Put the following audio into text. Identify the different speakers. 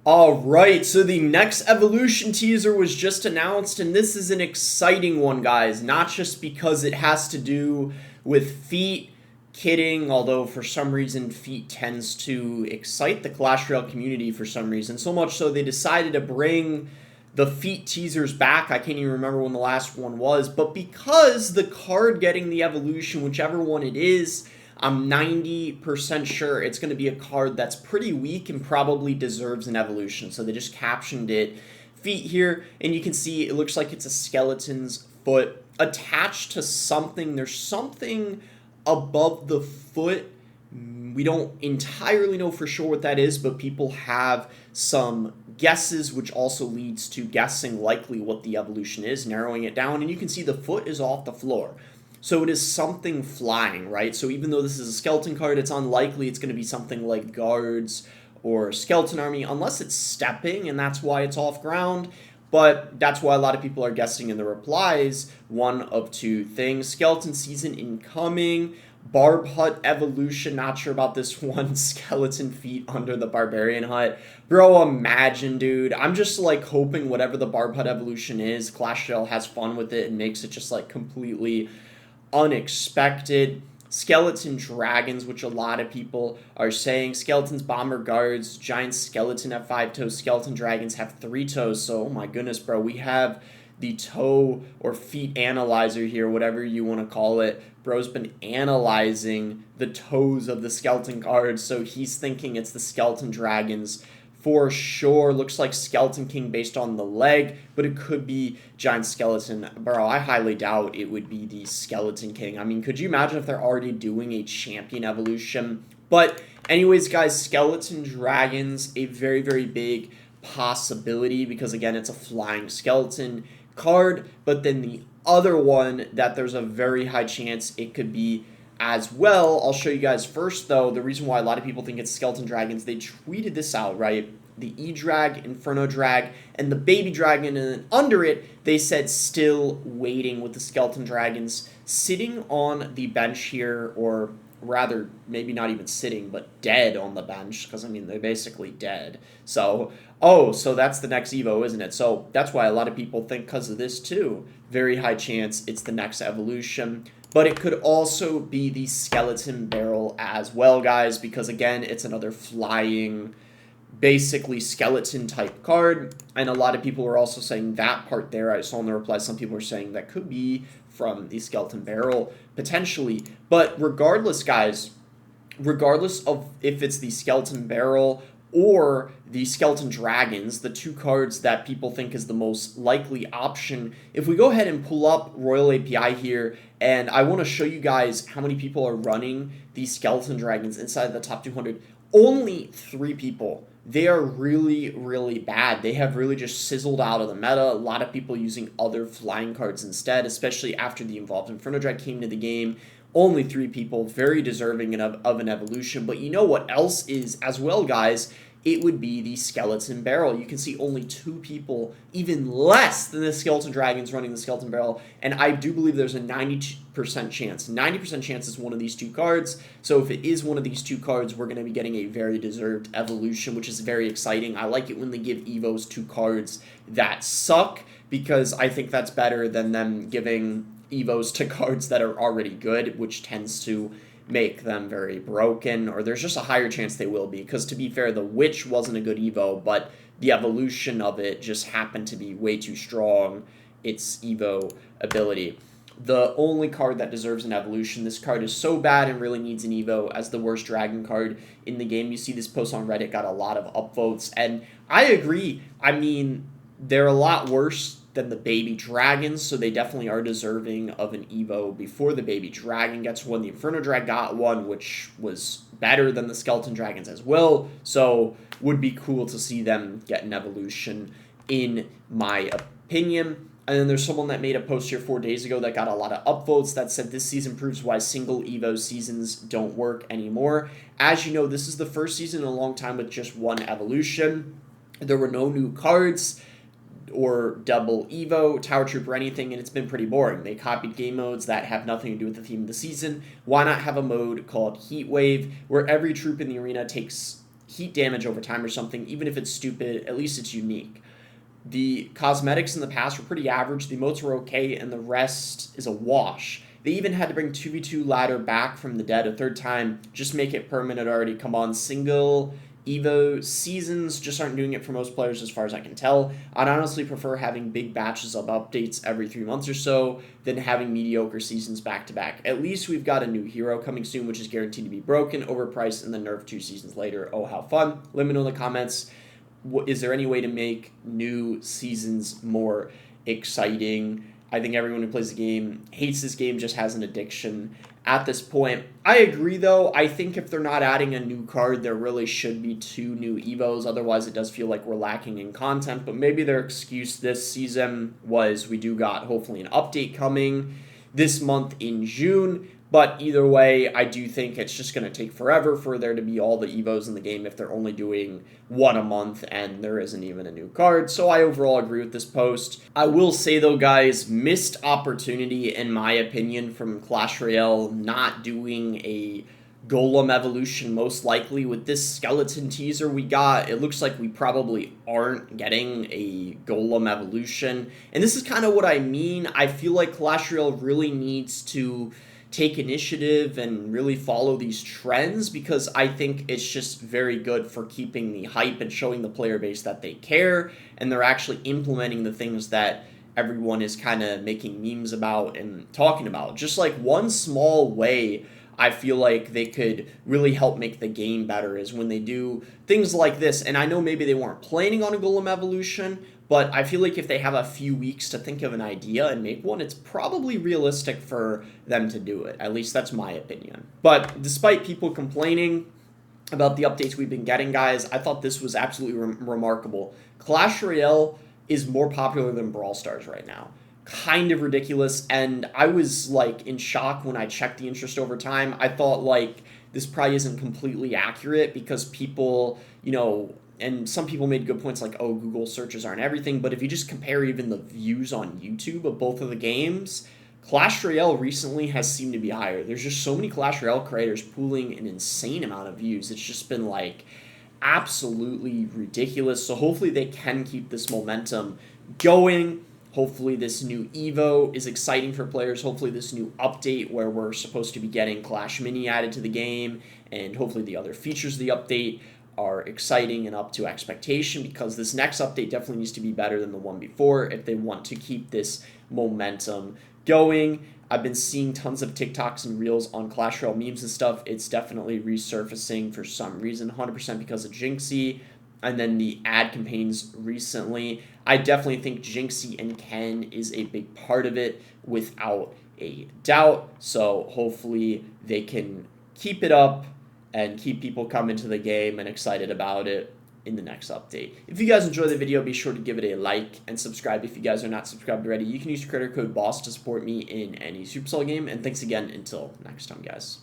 Speaker 1: All right, so the next evolution teaser was just announced, and this is an exciting one, guys. Not just because it has to do with feet, kidding, although for some reason feet tends to excite the Clash Royale community for some reason. So much so they decided to bring the feet teasers back. I can't even remember when the last one was, but because the card getting the evolution, whichever one it is, I'm 90% sure it's going to be a card that's pretty weak and probably deserves an evolution. So they just captioned it feet here, and you can see it looks like it's a skeleton's foot attached to something. There's something above the foot. We don't entirely know for sure what that is, but people have some guesses, which also leads to guessing likely what the evolution is, narrowing it down, and you can see the foot is off the floor. So it is something flying, right? So even though this is a skeleton card, it's unlikely it's going to be something like guards or skeleton army, unless it's stepping, and that's why it's off ground. But that's why a lot of people are guessing in the replies one of two things. Skeleton season incoming. Barb Hut evolution. Not sure about this one. Skeleton feet under the barbarian hut. Bro, imagine, dude. I'm just like hoping whatever the Barb Hut evolution is, Clash Royale has fun with it and makes it just like completely unexpected. Skeleton dragons, which a lot of people are saying. Skeletons, bomber guards, giant skeleton have 5 toes. Skeleton dragons have 3 toes. So, oh my goodness, bro. We have the toe or feet analyzer here, whatever you want to call it. Bro's been analyzing the toes of the skeleton cards. So he's thinking it's the skeleton dragons for sure. Looks like Skeleton King based on the leg, but it could be Giant Skeleton. Bro, I highly doubt it would be the Skeleton King. I mean, could you imagine if they're already doing a champion evolution? But anyways, guys, Skeleton Dragons, a very, very big possibility because, again, it's a flying skeleton card. But then the other one that there's a very high chance it could be as well. I'll show you guys first, though. The reason why a lot of people think it's Skeleton Dragons, they tweeted this out, right? The E-Drag, Inferno Drag, and the Baby Dragon, and then under it, they said still waiting with the Skeleton Dragons sitting on the bench here, or rather, maybe not even sitting, but dead on the bench, because, I mean, they're basically dead. So, so that's the next Evo, isn't it? So that's why a lot of people think because of this, too. Very high chance it's the next evolution. But it could also be the skeleton barrel as well, guys, because, again, it's another flying, basically skeleton type card. And a lot of people were also saying that part there. I saw in the replies some people were saying that could be from the skeleton barrel, potentially. But regardless, guys, regardless of if it's the skeleton barrel or the skeleton dragons, the two cards that people think is the most likely option. If we go ahead and pull up Royal API here, and I want to show you guys how many people are running these skeleton dragons inside the top 200, only 3 people. They are really, really bad. They have really just sizzled out of the meta. A lot of people using other flying cards instead, especially after the Involved Inferno Drag came into the game. Only 3 people, very deserving of an evolution. But you know what else is as well, guys? It would be the skeleton barrel. You can see only 2 people, even less than the skeleton dragons running the skeleton barrel. And I do believe there's a 90% chance. 90% chance is one of these 2 cards. So if it is one of these 2 cards, we're going to be getting a very deserved evolution, which is very exciting. I like it when they give Evos to cards that suck, because I think that's better than them giving Evos to cards that are already good, which tends to make them very broken, or there's just a higher chance they will be, because to be fair, the Witch wasn't a good Evo, but the evolution of it just happened to be way too strong, its Evo ability. The only card that deserves an evolution, this card is so bad and really needs an Evo as the worst dragon card in the game. You see this post on Reddit got a lot of upvotes, and I agree. I mean, they're a lot worse than the baby dragons, so they definitely are deserving of an Evo before the baby dragon gets one. The Inferno Drag got one, which was better than the skeleton dragons as well, so would be cool to see them get an evolution, in my opinion. And then there's someone that made a post here 4 days ago that got a lot of upvotes that said this season proves why single Evo seasons don't work anymore. As you know, this is the first season in a long time with just one evolution. There were no new cards or double Evo, Tower Troop, or anything, and it's been pretty boring. They copied game modes that have nothing to do with the theme of the season. Why not have a mode called Heat Wave, where every troop in the arena takes heat damage over time or something. Even if it's stupid, at least it's unique. The cosmetics in the past were pretty average, the emotes were okay, and the rest is a wash. They even had to bring 2v2 ladder back from the dead a third time, just make it permanent already. Come on, single Evo seasons just aren't doing it for most players as far as I can tell. I'd honestly prefer having big batches of updates every 3 months or so than having mediocre seasons back to back. At least we've got a new hero coming soon, which is guaranteed to be broken, overpriced, and then nerfed 2 seasons later. Oh, how fun. Let me know in the comments. Is there any way to make new seasons more exciting? I think everyone who plays the game hates this game, just has an addiction at this point. I agree, though. I think if they're not adding a new card, there really should be 2 new Evos. Otherwise, it does feel like we're lacking in content. But maybe their excuse this season was we do got, hopefully, an update coming this month in June. But either way, I do think it's just going to take forever for there to be all the Evos in the game if they're only doing 1 a month and there isn't even a new card. So I overall agree with this post. I will say though, guys, missed opportunity in my opinion from Clash Royale not doing a Golem evolution most likely. With this skeleton teaser we got, it looks like we probably aren't getting a Golem evolution. And this is kind of what I mean. I feel like Clash Royale really needs to take initiative and really follow these trends, because I think it's just very good for keeping the hype and showing the player base that they care and they're actually implementing the things that everyone is kind of making memes about and talking about. Just like one small way I feel like they could really help make the game better is when they do things like this. And I know maybe they weren't planning on a Golem evolution, but I feel like if they have a few weeks to think of an idea and make one, it's probably realistic for them to do it. At least that's my opinion. But despite people complaining about the updates we've been getting, guys, I thought this was absolutely remarkable. Clash Royale is more popular than Brawl Stars right now. Kind of ridiculous, and I was like in shock when I checked the interest over time. I thought like this probably isn't completely accurate because people, and some people made good points like, oh, Google searches aren't everything, but if you just compare even the views on YouTube of both of the games, Clash Royale recently has seemed to be higher. There's just so many Clash Royale creators pooling an insane amount of views. It's just been like absolutely ridiculous. So hopefully they can keep this momentum going. Hopefully this new Evo is exciting for players. Hopefully this new update where we're supposed to be getting Clash Mini added to the game, and hopefully the other features of the update are exciting and up to expectation, because this next update definitely needs to be better than the one before if they want to keep this momentum going. I've been seeing tons of TikToks and Reels on Clash Royale memes and stuff. It's definitely resurfacing for some reason, 100% because of Jinxie. And then the ad campaigns recently. I definitely think Jinxie and Ken is a big part of it without a doubt. So hopefully they can keep it up and keep people coming to the game and excited about it in the next update. If you guys enjoyed the video, be sure to give it a like and subscribe if you guys are not subscribed already. You can use creator code BOSS to support me in any Supercell game. And thanks again until next time, guys.